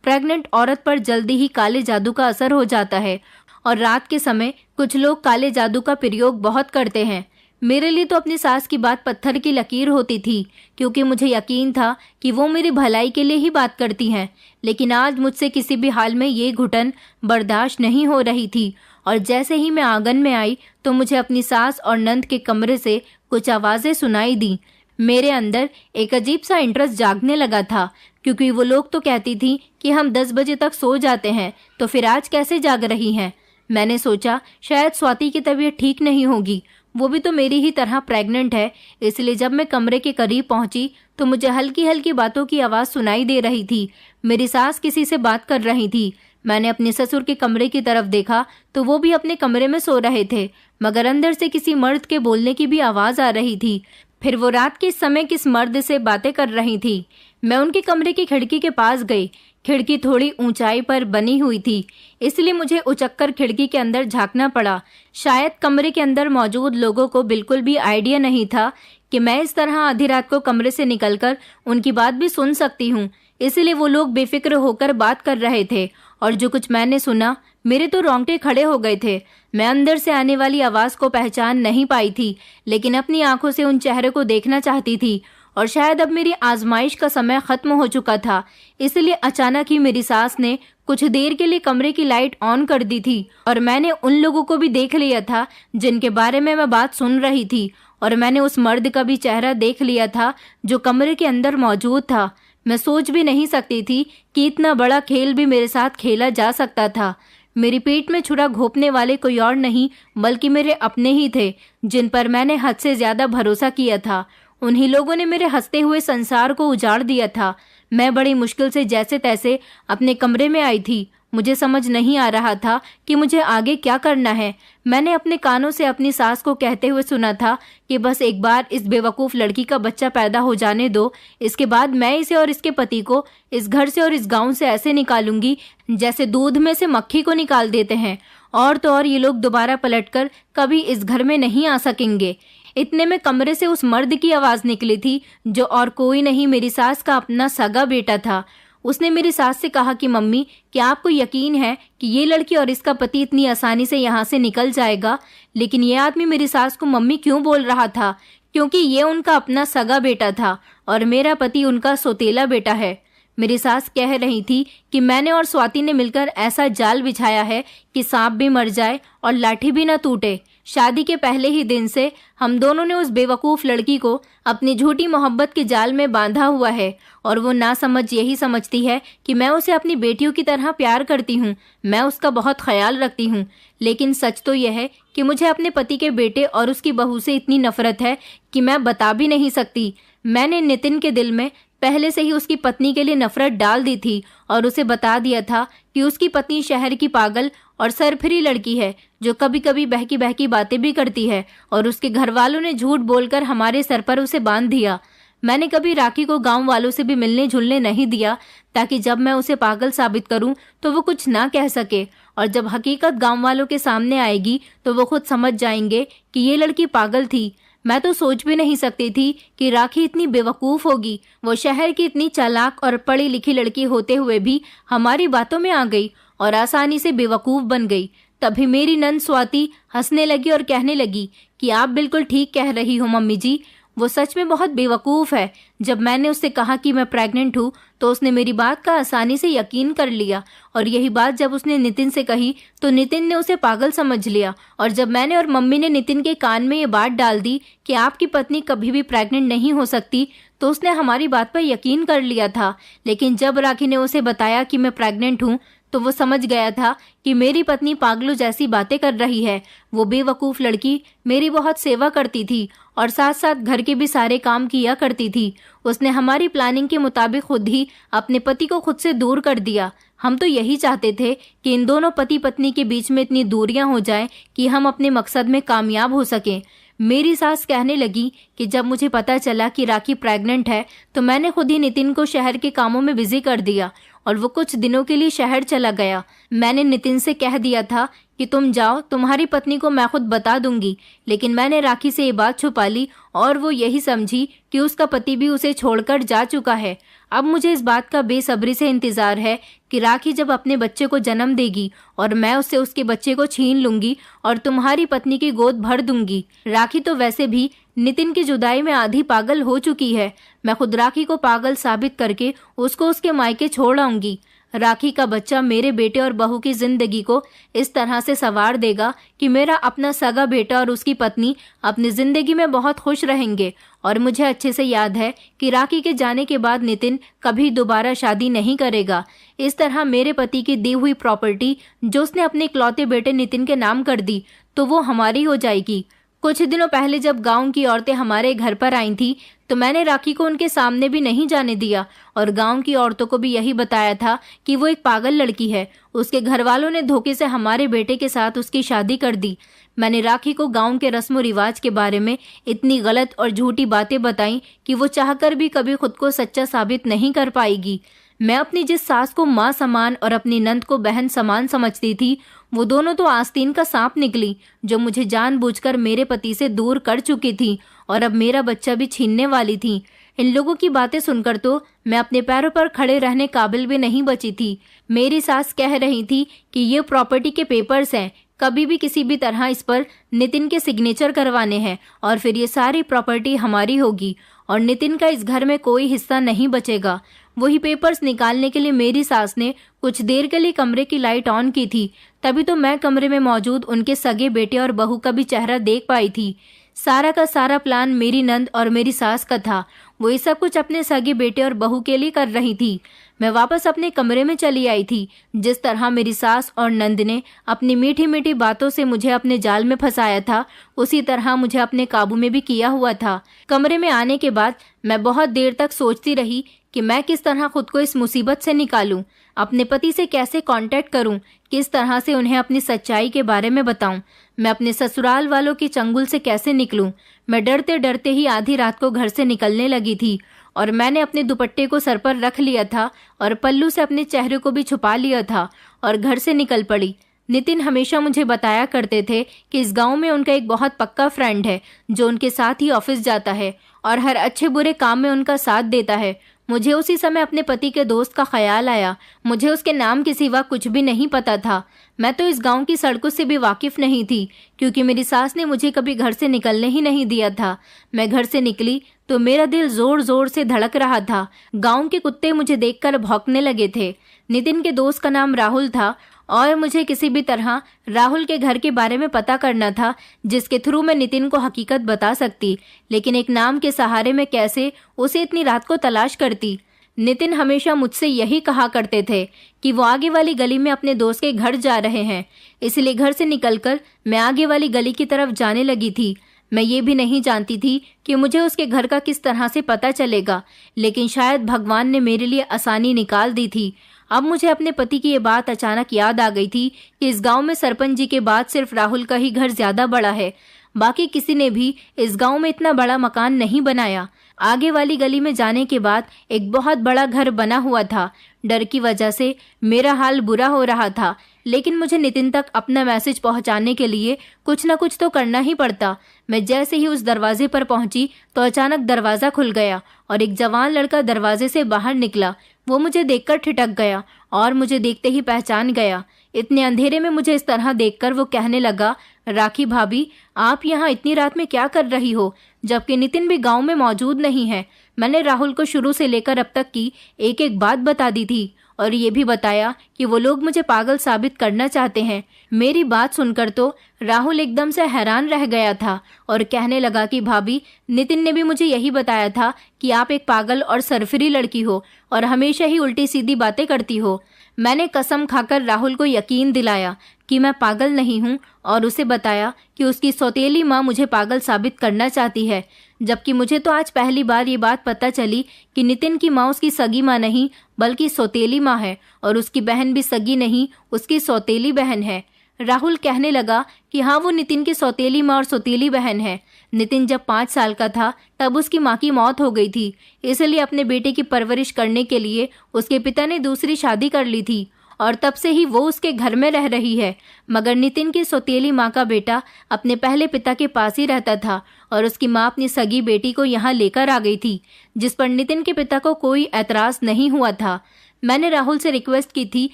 S1: प्रेग्नेंट औरत पर जल्दी ही काले जादू का असर हो जाता है और रात के समय कुछ लोग काले जादू का प्रयोग बहुत करते हैं। मेरे लिए तो अपनी सास की बात पत्थर की लकीर होती थी, क्योंकि मुझे यकीन था कि वो मेरी भलाई के लिए ही बात करती हैं। लेकिन आज मुझसे किसी भी हाल में ये घुटन बर्दाश्त नहीं हो रही थी और जैसे ही मैं आंगन में आई तो मुझे अपनी सास और नंद के कमरे से कुछ आवाज़ें सुनाई दी। मेरे अंदर एक अजीब सा इंटरेस्ट जागने लगा था, क्योंकि वो लोग तो कहती थी कि हम 10 बजे तक सो जाते हैं, तो फिर आज कैसे जाग रही हैं। मैंने सोचा शायद स्वाति की तबीयत ठीक नहीं होगी, वो भी तो मेरी ही तरह प्रेग्नेंट है। इसलिए जब मैं कमरे के करीब पहुंची तो मुझे हल्की हल्की बातों की आवाज़ सुनाई दे रही थी। मेरी सास किसी से बात कर रही थी। मैंने अपने ससुर के कमरे की तरफ देखा तो वो भी अपने कमरे में सो रहे थे, मगर अंदर से किसी मर्द के बोलने की भी आवाज़ आ रही थी। फिर वो रात के समय किस मर्द से बातें कर रही थी। मैं उनके कमरे की खिड़की के पास गई। खिड़की थोड़ी ऊंचाई पर बनी हुई थी, इसलिए मुझे उचक्कर खिड़की के अंदर झांकना पड़ा। शायद कमरे के अंदर मौजूद लोगों को बिल्कुल भी आइडिया नहीं था कि मैं इस तरह आधी रात को कमरे से निकलकर उनकी बात भी सुन सकती हूँ, इसलिए वो लोग बेफिक्र होकर बात कर रहे थे। और जो कुछ मैंने सुना, मेरे तो रोंगटे खड़े हो गए थे। मैं अंदर से आने वाली आवाज़ को पहचान नहीं पाई थी, लेकिन अपनी आंखों से उन चेहरे को देखना चाहती थी। और शायद अब मेरी आजमाइश का समय खत्म हो चुका था, इसलिए अचानक ही मेरी सास ने कुछ देर के लिए कमरे की लाइट ऑन कर दी थी और मैंने उन लोगों को भी देख लिया था जिनके बारे में मैं बात सुन रही थी। और मैंने उस मर्द का भी चेहरा देख लिया था जो कमरे के अंदर मौजूद था। मैं सोच भी नहीं सकती थी कि इतना बड़ा खेल भी मेरे साथ खेला जा सकता था। मेरी पेट में छुरा घोंपने वाले कोई और नहीं बल्कि मेरे अपने ही थे, जिन पर मैंने हद से ज्यादा भरोसा किया था। उन्हीं लोगों ने मेरे हंसते हुए संसार को उजाड़ दिया था। मैं बड़ी मुश्किल से जैसे तैसे अपने कमरे में आई थी। मुझे समझ नहीं आ रहा था कि मुझे आगे क्या करना है। मैंने अपने कानों से अपनी सास को कहते हुए सुना था कि बस एक बार इस बेवकूफ़ लड़की का बच्चा पैदा हो जाने दो, इसके बाद मैं इसे और इसके पति को इस घर से और इस गांव से ऐसे निकालूंगी जैसे दूध में से मक्खी को निकाल देते हैं। और तो और ये लोग दोबारा पलटकर कभी इस घर में नहीं आ सकेंगे। इतने में कमरे से उस मर्द की आवाज़ निकली थी, जो और कोई नहीं मेरी सास का अपना सगा बेटा था। उसने मेरी सास से कहा कि मम्मी, क्या आपको यकीन है कि ये लड़की और इसका पति इतनी आसानी से यहाँ से निकल जाएगा? लेकिन ये आदमी मेरी सास को मम्मी क्यों बोल रहा था? क्योंकि ये उनका अपना सगा बेटा था और मेरा पति उनका सौतेला बेटा है। मेरी सास कह रही थी कि मैंने और स्वाति ने मिलकर ऐसा जाल बिछाया है कि सांप भी मर जाए और लाठी भी न टूटे। शादी के पहले ही दिन से हम दोनों ने उस बेवकूफ़ लड़की को अपनी झूठी मोहब्बत के जाल में बांधा हुआ है और वो ना समझ यही समझती है कि मैं उसे अपनी बेटियों की तरह प्यार करती हूँ, मैं उसका बहुत ख्याल रखती हूँ। लेकिन सच तो यह है कि मुझे अपने पति के बेटे और उसकी बहू से इतनी नफरत है कि मैं बता भी नहीं सकती। मैंने नितिन के दिल में पहले से ही उसकी पत्नी के लिए नफरत डाल दी थी और उसे बता दिया था कि उसकी पत्नी शहर की पागल और सरफिरी लड़की है जो कभी कभी बहकी बहकी बातें भी करती है, और उसके घर वालों ने झूठ बोलकर हमारे सर पर उसे बांध दिया। मैंने कभी राखी को गांव वालों से भी मिलने जुलने नहीं दिया, ताकि जब मैं उसे पागल साबित करूं तो वो कुछ ना कह सके, और जब हकीकत गांव वालों के सामने आएगी तो वो खुद समझ जाएंगे कि ये लड़की पागल थी। मैं तो सोच भी नहीं सकती थी कि राखी इतनी बेवकूफ़ होगी। वो शहर की इतनी चालाक और पढ़ी लिखी लड़की होते हुए भी हमारी बातों में आ गई और आसानी से बेवकूफ़ बन गई। तभी मेरी नंद स्वाति हंसने लगी और कहने लगी कि आप बिल्कुल ठीक कह रही हो मम्मी जी, वो सच में बहुत बेवकूफ़ है। जब मैंने उससे कहा कि मैं प्रेग्नेंट हूँ तो उसने मेरी बात का आसानी से यकीन कर लिया, और यही बात जब उसने नितिन से कही तो नितिन ने उसे पागल समझ लिया। और जब मैंने और मम्मी ने नितिन के कान में ये बात डाल दी कि आपकी पत्नी कभी भी प्रेग्नेंट नहीं हो सकती, तो उसने हमारी बात पर यकीन कर लिया था। लेकिन जब राखी ने उसे बताया कि मैं प्रेग्नेंट हूँ तो वो समझ गया था कि मेरी पत्नी पागलों जैसी बातें कर रही है। वो बेवकूफ़ लड़की मेरी बहुत सेवा करती थी और साथ साथ घर के भी सारे काम किया करती थी। उसने हमारी प्लानिंग के मुताबिक खुद ही अपने पति को खुद से दूर कर दिया। हम तो यही चाहते थे कि इन दोनों पति पत्नी के बीच में इतनी दूरियां हो जाएं कि हम अपने मकसद में कामयाब हो सकें। मेरी सास कहने लगी कि जब मुझे पता चला कि राखी प्रेग्नेंट है तो मैंने खुद ही नितिन को शहर के कामों में बिजी कर दिया और वो कुछ दिनों के लिए शहर चला गया। मैंने नितिन से कह दिया था कि तुम जाओ, तुम्हारी पत्नी को मैं खुद बता दूंगी, लेकिन मैंने राखी से ये बात छुपा ली और वो यही समझी कि उसका पति भी उसे छोड़कर जा चुका है। अब मुझे इस बात का बेसब्री से इंतजार है कि राखी जब अपने बच्चे को जन्म देगी और मैं उससे उसके बच्चे को छीन लूंगी और तुम्हारी पत्नी की गोद भर दूंगी। राखी तो वैसे भी नितिन की जुदाई में आधी पागल हो चुकी है। मैं खुद राखी को पागल साबित करके उसको उसके मायके छोड़ आऊंगी। राखी का बच्चा मेरे बेटे और बहू की जिंदगी को इस तरह से संवार देगा कि मेरा अपना सगा बेटा और उसकी पत्नी अपनी जिंदगी में बहुत खुश रहेंगे। और मुझे अच्छे से याद है कि राखी के जाने के बाद नितिन कभी दोबारा शादी नहीं करेगा। इस तरह मेरे पति की दी हुई प्रॉपर्टी जो उसने अपने इकलौते बेटे नितिन के नाम कर दी तो वो हमारी हो जाएगी। कुछ दिनों पहले जब गांव की औरतें हमारे घर पर आई थी तो मैंने राखी को उनके सामने भी नहीं जाने दिया और गांव की औरतों को भी यही बताया था कि वो एक पागल लड़की है। उसके घर वालों ने धोखे से हमारे बेटे के साथ उसकी शादी कर दी। मैंने राखी को गांव के रस्म रिवाज के बारे में इतनी गलत और झूठी बातें बताई कि वो चाहकर भी कभी खुद को सच्चा साबित नहीं कर पाएगी। मैं अपनी जिस सास को माँ समान और अपनी नंद को बहन समान समझती थी, वो दोनों तो आस्तीन का सांप निकली जो मुझे जानबूझकर मेरे पति से दूर कर चुकी थी और अब मेरा बच्चा भी छीनने वाली थी। इन लोगों की बातें सुनकर तो मैं अपने पैरों पर खड़े रहने काबिल भी नहीं बची थी। मेरी सास कह रही थी कि ये प्रॉपर्टी के पेपर्स हैं, कभी भी किसी भी तरह इस पर नितिन के सिग्नेचर करवाने हैं और फिर ये सारी प्रॉपर्टी हमारी होगी और नितिन का इस घर में कोई हिस्सा नहीं बचेगा। वही पेपर्स निकालने के लिए मेरी सास ने कुछ देर के लिए कमरे की लाइट ऑन की थी, तभी तो मैं कमरे में मौजूद उनके सगे बेटे और बहू का भी चेहरा देख पाई थी। सारा का सारा प्लान मेरी नंद और मेरी सास का था। वो ये सब कुछ अपने सगे बेटे और बहू के लिए कर रही थी। मैं वापस अपने कमरे में चली आई थी। जिस तरह मेरी सास और नंद ने अपनी मीठी मीठी बातों से मुझे अपने जाल में फंसाया था, उसी तरह मुझे अपने काबू में भी किया हुआ था। कमरे में आने के बाद मैं बहुत देर तक सोचती रही कि मैं किस तरह खुद को इस मुसीबत से निकालूं, अपने पति से कैसे कांटेक्ट करूं, किस तरह से उन्हें अपनी सच्चाई के बारे में बताऊं, मैं अपने ससुराल वालों की चंगुल से कैसे निकलूं। मैं डरते डरते ही आधी रात को घर से निकलने लगी थी और मैंने अपने दुपट्टे को सर पर रख लिया था और पल्लू से अपने चेहरे को भी छुपा लिया था और घर से निकल पड़ी। नितिन हमेशा मुझे बताया करते थे कि इस गांव में उनका एक बहुत पक्का फ्रेंड है जो उनके साथ ही ऑफिस जाता है और हर अच्छे बुरे काम में उनका साथ देता है। मुझे उसी समय अपने पति के दोस्त का ख्याल आया। मुझे उसके नाम के सिवा कुछ भी नहीं पता था। मैं तो इस गांव की सड़कों से भी वाकिफ नहीं थी क्योंकि मेरी सास ने मुझे कभी घर से निकलने ही नहीं दिया था। मैं घर से निकली तो मेरा दिल जोर जोर से धड़क रहा था। गांव के कुत्ते मुझे देखकर भौंकने लगे थे। नितिन के दोस्त का नाम राहुल था और मुझे किसी भी तरह राहुल के घर के बारे में पता करना था जिसके थ्रू मैं नितिन को हकीकत बता सकती, लेकिन एक नाम के सहारे में कैसे उसे इतनी रात को तलाश करती। नितिन हमेशा मुझसे यही कहा करते थे कि वो आगे वाली गली में अपने दोस्त के घर जा रहे हैं, इसलिए घर से निकलकर मैं आगे वाली गली की तरफ जाने लगी थी। मैं ये भी नहीं जानती थी कि मुझे उसके घर का किस तरह से पता चलेगा, लेकिन शायद भगवान ने मेरे लिए आसानी निकाल दी थी। अब मुझे अपने पति की ये बात अचानक याद आ गई थी कि इस गांव में सरपंच जी के बाद सिर्फ राहुल का ही घर ज्यादा बड़ा है। बाकी किसी ने भी इस गांव में इतना बड़ा मकान नहीं बनाया। आगे वाली गली में जाने के बाद एक बहुत बड़ा घर बना हुआ था। डर की वजह से मेरा हाल बुरा हो रहा था। लेकिन मुझे नितिन तक अपना मैसेज पहुंचाने के लिए कुछ न कुछ तो करना ही पड़ता। मैं जैसे ही उस दरवाजे पर पहुंची तो अचानक दरवाज़ा खुल गया और एक जवान लड़का दरवाजे से बाहर निकला। वो मुझे देखकर ठिठक गया और मुझे देखते ही पहचान गया। इतने अंधेरे में मुझे इस तरह देखकर वो कहने लगा, राखी भाभी, आप यहाँ इतनी रात में क्या कर रही हो, जबकि नितिन भी गांव में मौजूद नहीं है। मैंने राहुल को शुरू से लेकर अब तक की एक एक बात बता दी थी और ये भी बताया कि वो लोग मुझे पागल साबित करना चाहते हैं। मेरी बात सुनकर तो राहुल एकदम से हैरान रह गया था और कहने लगा कि भाभी, नितिन ने भी मुझे यही बताया था कि आप एक पागल और सरफिरी लड़की हो और हमेशा ही उल्टी सीधी बातें करती हो। मैंने कसम खाकर राहुल को यकीन दिलाया कि मैं पागल नहीं हूँ और उसे बताया कि उसकी सौतेली माँ मुझे पागल साबित करना चाहती है, जबकि मुझे तो आज पहली बार ये बात पता चली कि नितिन की माँ उसकी सगी माँ नहीं बल्कि सौतेली माँ है और उसकी बहन भी सगी नहीं, उसकी सौतेली बहन है। राहुल कहने लगा कि हाँ, वो नितिन की सौतेली माँ और सौतेली बहन है। नितिन जब 5 साल का था तब उसकी माँ की मौत हो गई थी, इसलिए अपने बेटे की परवरिश करने के लिए उसके पिता ने दूसरी शादी कर ली थी और तब से ही वो उसके घर में रह रही है। मगर नितिन की सौतेली माँ का बेटा अपने पहले पिता के पास ही रहता था और उसकी माँ अपनी सगी बेटी को यहाँ लेकर आ गई थी, जिस पर नितिन के पिता को कोई ऐतराज नहीं हुआ था। मैंने राहुल से रिक्वेस्ट की थी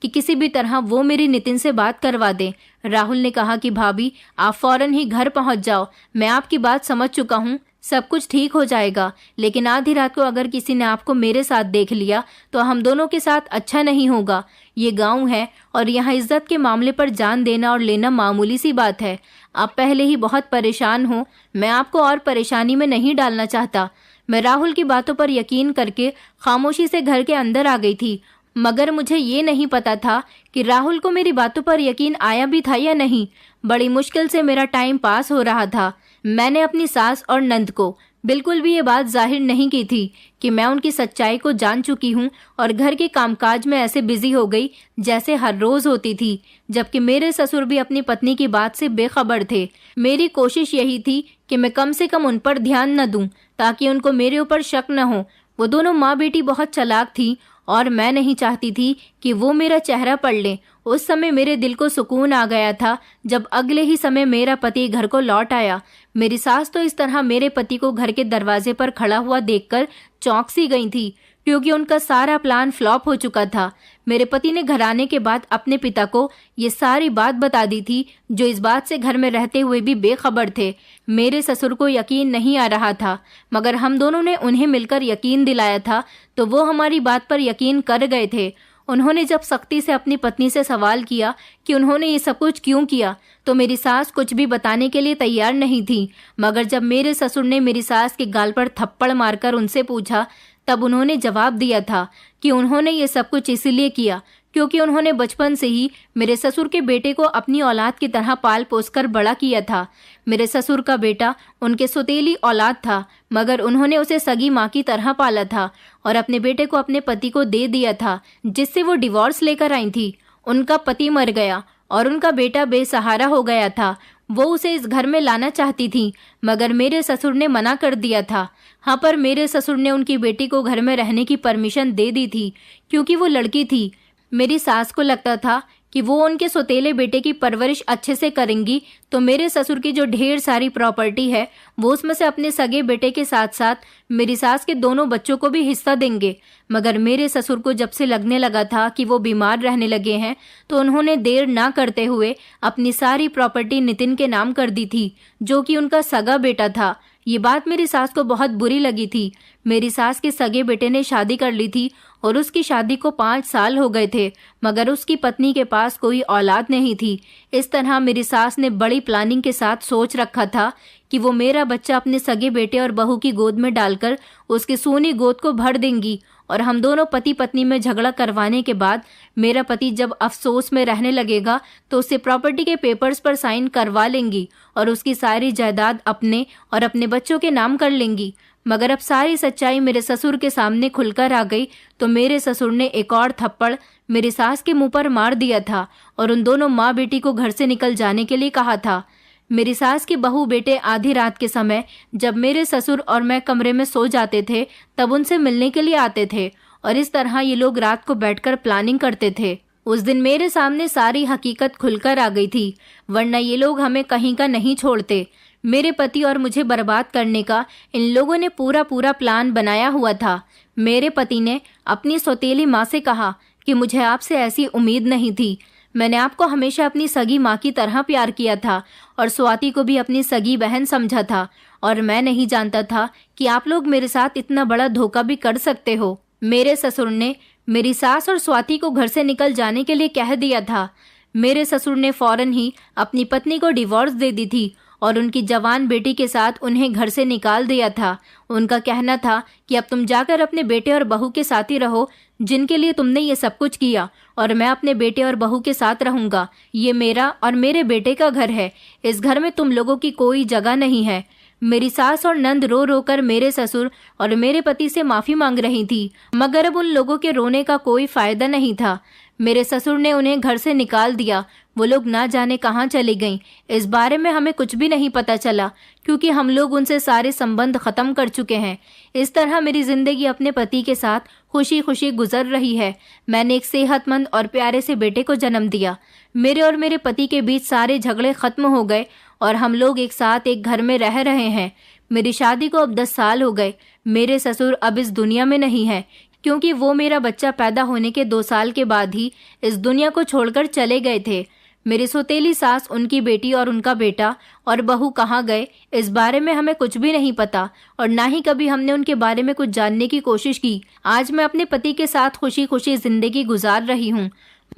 S1: कि किसी भी तरह वो मेरी नितिन से बात करवा दे। राहुल ने कहा कि भाभी, आप फौरन ही घर पहुंच जाओ, मैं आपकी बात समझ चुका हूँ, सब कुछ ठीक हो जाएगा, लेकिन आधी रात को अगर किसी ने आपको मेरे साथ देख लिया तो हम दोनों के साथ अच्छा नहीं होगा। ये गांव है और यहाँ इज्जत के मामले पर जान देना और लेना मामूली सी बात है। आप पहले ही बहुत परेशान हो, मैं आपको और परेशानी में नहीं डालना चाहता। मैं राहुल की बातों पर यकीन करके खामोशी से घर के अंदर आ गई थी, मगर मुझे ये नहीं पता था कि राहुल को मेरी बातों पर यकीन आया भी था या नहीं। बड़ी मुश्किल से मेरा टाइम पास हो रहा था। मैंने अपनी सास और नंद को बिल्कुल भी ये बात जाहिर नहीं की थी कि मैं उनकी सच्चाई को जान चुकी हूँ और घर के कामकाज में ऐसे बिजी हो गई जैसे हर रोज होती थी, जबकि मेरे ससुर भी अपनी पत्नी की बात से बेखबर थे। मेरी कोशिश यही थी कि मैं कम से कम उन पर ध्यान न दूं ताकि उनको मेरे ऊपर शक न हो। वो दोनों माँ बेटी बहुत चालाक थी और मैं नहीं चाहती थी कि वो मेरा चेहरा पढ़ लें। उस समय मेरे दिल को सुकून आ गया था जब अगले ही समय मेरा पति घर को लौट आया। मेरी सास तो इस तरह मेरे पति को घर के दरवाजे पर खड़ा हुआ देखकर चौंक सी गई थी, क्योंकि उनका सारा प्लान फ्लॉप हो चुका था। मेरे पति ने घर आने के बाद अपने पिता को ये सारी बात बता दी थी, जो इस बात से घर में रहते हुए भी बेखबर थे। मेरे ससुर को यकीन नहीं आ रहा था, मगर हम दोनों ने उन्हें मिलकर यकीन दिलाया था तो वो हमारी बात पर यकीन कर गए थे। उन्होंने जब सख्ती से अपनी पत्नी से सवाल किया कि उन्होंने ये सब कुछ क्यों किया, तो मेरी सास कुछ भी बताने के लिए तैयार नहीं थी। मगर जब मेरे ससुर ने मेरी सास के गाल पर थप्पड़ मारकर उनसे पूछा, तब उन्होंने जवाब दिया था कि उन्होंने ये सब कुछ इसलिए किया क्योंकि उन्होंने बचपन से ही मेरे ससुर के बेटे को अपनी औलाद की तरह पाल पोसकर बड़ा किया था। मेरे ससुर का बेटा उनके सौतेली औलाद था, मगर उन्होंने उसे सगी माँ की तरह पाला था और अपने बेटे को अपने पति को दे दिया था, जिससे वो डिवोर्स लेकर आई थी। उनका पति मर गया और उनका बेटा बेसहारा हो गया था। वो उसे इस घर में लाना चाहती थी, मगर मेरे ससुर ने मना कर दिया था। हाँ, पर मेरे ससुर ने उनकी बेटी को घर में रहने की परमिशन दे दी थी क्योंकि वो लड़की थी। मेरी सास को लगता था कि वो उनके सौतेले बेटे की परवरिश अच्छे से करेंगी, तो मेरे ससुर की जो ढेर सारी प्रॉपर्टी है वो उसमें से अपने सगे बेटे के साथ साथ मेरी सास के दोनों बच्चों को भी हिस्सा देंगे। मगर मेरे ससुर को जब से लगने लगा था कि वो बीमार रहने लगे हैं, तो उन्होंने देर ना करते हुए अपनी सारी प्रॉपर्टी नितिन के नाम कर दी थी, जो कि उनका सगा बेटा था। ये बात मेरी सास को बहुत बुरी लगी थी। मेरी सास के सगे बेटे ने शादी कर ली थी और उसकी शादी को 5 साल हो गए थे, मगर उसकी पत्नी के पास कोई औलाद नहीं थी। इस तरह मेरी सास ने बड़ी प्लानिंग के साथ सोच रखा था कि वो मेरा बच्चा अपने सगे बेटे और बहू की गोद में डालकर उसकी सूनी गोद को भर देंगी और हम दोनों पति पत्नी में झगड़ा करवाने के बाद मेरा पति जब अफसोस में रहने लगेगा तो उससे प्रॉपर्टी के पेपर्स पर साइन करवा लेंगी और उसकी सारी जायदाद अपने और अपने बच्चों के नाम कर लेंगी। मगर अब सारी सच्चाई मेरे ससुर के सामने खुलकर आ गई तो मेरे ससुर ने एक और थप्पड़ मेरी सास के मुंह पर मार दिया था और उन दोनों माँ बेटी को घर से निकल जाने के लिए कहा था। मेरी सास के बहू बेटे आधी रात के समय जब मेरे ससुर और मैं कमरे में सो जाते थे तब उनसे मिलने के लिए आते थे और इस तरह ये लोग रात को बैठकर प्लानिंग करते थे। उस दिन मेरे सामने सारी हकीकत खुलकर आ गई थी, वरना ये लोग हमें कहीं का नहीं छोड़ते। मेरे पति और मुझे बर्बाद करने का इन लोगों ने पूरा पूरा प्लान बनाया हुआ था। मेरे पति ने अपनी सौतेली माँ से कहा कि मुझे आपसे ऐसी उम्मीद नहीं थी। मैंने आपको हमेशा अपनी सगी माँ की तरह प्यार किया था और स्वाति को भी अपनी सगी बहन समझा था, और मैं नहीं जानता था कि आप लोग मेरे साथ इतना बड़ा धोखा भी कर सकते हो। मेरे ससुर ने मेरी सास और स्वाति को घर से निकल जाने के लिए कह दिया था। मेरे ससुर ने फौरन ही अपनी पत्नी को डिवोर्स दे दी थी और उनकी जवान बेटी के साथ उन्हें घर से निकाल दिया था। उनका कहना था कि अब तुम जाकर अपने बेटे और बहू के साथ ही रहो, जिनके लिए तुमने ये सब कुछ किया, और मैं अपने बेटे और बहू के साथ रहूंगा। ये मेरा और मेरे बेटे का घर है, इस घर में तुम लोगों की कोई जगह नहीं है। मेरी सास और नंद रो रो कर मेरे ससुर और मेरे पति से माफी मांग रही थी, मगर अब उन लोगों के रोने का कोई फायदा नहीं था। मेरे ससुर ने उन्हें घर से निकाल दिया। वो लोग ना जाने कहाँ चली गईं। इस बारे में हमें कुछ भी नहीं पता चला, क्योंकि हम लोग उनसे सारे संबंध खत्म कर चुके हैं। इस तरह मेरी जिंदगी अपने पति के साथ खुशी खुशी गुजर रही है। मैंने एक सेहतमंद और प्यारे से बेटे को जन्म दिया। मेरे और मेरे पति के बीच सारे झगड़े खत्म हो गए और हम लोग एक साथ एक घर में रह रहे हैं। मेरी शादी को अब 10 साल हो गए। मेरे ससुर अब इस दुनिया में नहीं है, क्योंकि वो मेरा बच्चा पैदा होने के 2 साल के बाद ही इस दुनिया को छोड़कर चले गए थे। मेरी सौतेली सास, उनकी बेटी और उनका बेटा और बहू कहाँ गए, इस बारे में हमें कुछ भी नहीं पता, और ना ही कभी हमने उनके बारे में कुछ जानने की कोशिश की। आज मैं अपने पति के साथ खुशी खुशी जिंदगी गुजार रही हूँ,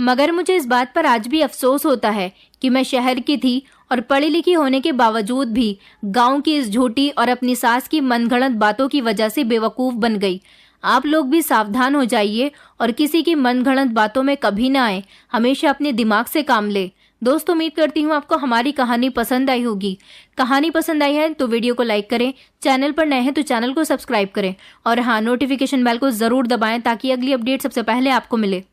S1: मगर मुझे इस बात पर आज भी अफसोस होता है कि मैं शहर की थी और पढ़ी लिखी होने के बावजूद भी गाँव की इस झूठी और अपनी सास की मनगढ़ंत बातों की वजह से बेवकूफ़ बन गई। आप लोग भी सावधान हो जाइए और किसी की मनगढ़ंत बातों में कभी ना आए। हमेशा अपने दिमाग से काम ले। दोस्तों, उम्मीद करती हूँ आपको हमारी कहानी पसंद आई होगी। कहानी पसंद आई है तो वीडियो को लाइक करें, चैनल पर नए हैं तो चैनल को सब्सक्राइब करें, और हाँ, नोटिफिकेशन बेल को ज़रूर दबाएं ताकि अगली अपडेट सबसे पहले आपको मिले।